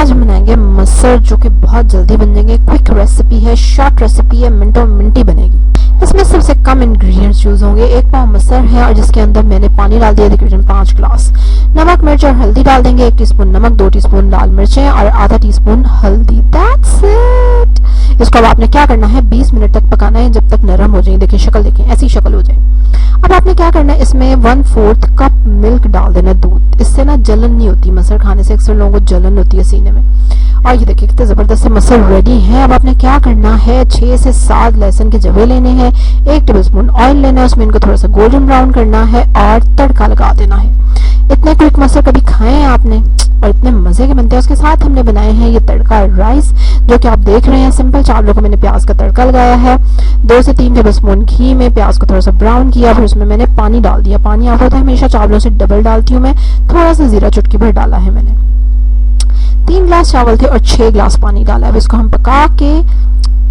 आज हम बनाएंगे मसर, जो कि बहुत जल्दी बन जाएंगे। क्विक रेसिपी है, शॉर्ट रेसिपी है, मिनटों मिनटी बनेगी। इसमें सबसे कम इंग्रेडिएंट्स यूज होंगे। 1 पाव मसर है और जिसके अंदर मैंने पानी डाल दिया तकरीबन 5 ग्लास। नमक, मिर्च और हल्दी डाल देंगे। 1 टीस्पून नमक, 2 टीस्पून लाल मिर्चें और आधा टीस्पून हल्दी। That's it. इसको अब आपने क्या करना है, 20 मिनट तक पकाना है, जब तक नरम हो जाए। देखिए शक्ल, देखें ऐसी शक्ल हो जाए। अब आपने क्या करना है, इसमें 1/4 कप मिल्क डाल देना, दूध। इससे ना जलन नहीं होती, मसर खाने से अक्सर लोगों को जलन होती है सीने में। और ये देखिए कितने जबरदस्त मसर रेडी है। अब आपने क्या करना है, 6 से 7 लहसुन के जवे लेने हैं, 1 टेबलस्पून ऑयल लेना है, उसमें इनको थोड़ा सा गोल्डन ब्राउन करना है और तड़का लगा देना है। इतने क्विक मसर कभी खाए हैं आपने और इतने मजे के बनते हैं। उसके साथ हमने बनाए हैं ये तड़का राइस, जो कि आप देख रहे हैं। सिंपल चावलों को मैंने प्याज का तड़का लगाया है। 2 से 3 टेबलस्पून घी में प्याज को थोड़ा सा ब्राउन किया, फिर उसमें मैंने पानी डाल दिया। पानी आप होता है हमेशा चावलों से डबल डालती हूँ मैं। थोड़ा सा जीरा चुटकी भर डाला है मैंने। 3 ग्लास चावल थे और 6 ग्लास पानी डाला है। अब इसको हम पका के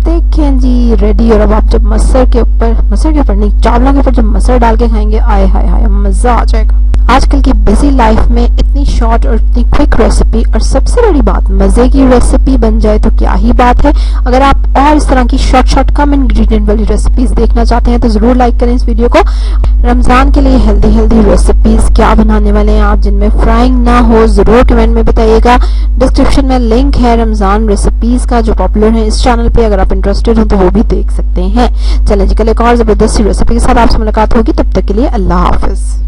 देखें जी रेडी। और अब आप जब मसर के ऊपर नहीं, चावलों के ऊपर जब मसर डाल के खाएंगे, आए हाय हाय, मजा आ जाएगा। आजकल की बिजी लाइफ में इतनी शॉर्ट और इतनी क्विक रेसिपी, और सबसे बड़ी बात मजे की रेसिपी बन जाए तो क्या ही बात है। अगर आप और इस तरह की शॉर्ट कम इंग्रेडिएंट वाली रेसिपीज देखना चाहते हैं तो जरूर लाइक करें इस वीडियो को। रमजान के लिए हेल्दी रेसिपीज क्या बनाने वाले हैं आप, जिनमें फ्राइंग ना हो, जरूर कमेंट में बताइएगा। डिस्क्रिप्शन में लिंक है रमजान रेसिपीज का, जो पॉपुलर है इस चैनल पे। अगर आप इंटरेस्टेड हो तो वो भी देख सकते हैं। चलें जी, कल एक और जबरदस्त रेसिपी के साथ आपसे मुलाकात होगी। तब तक के लिए अल्लाह हाफिज।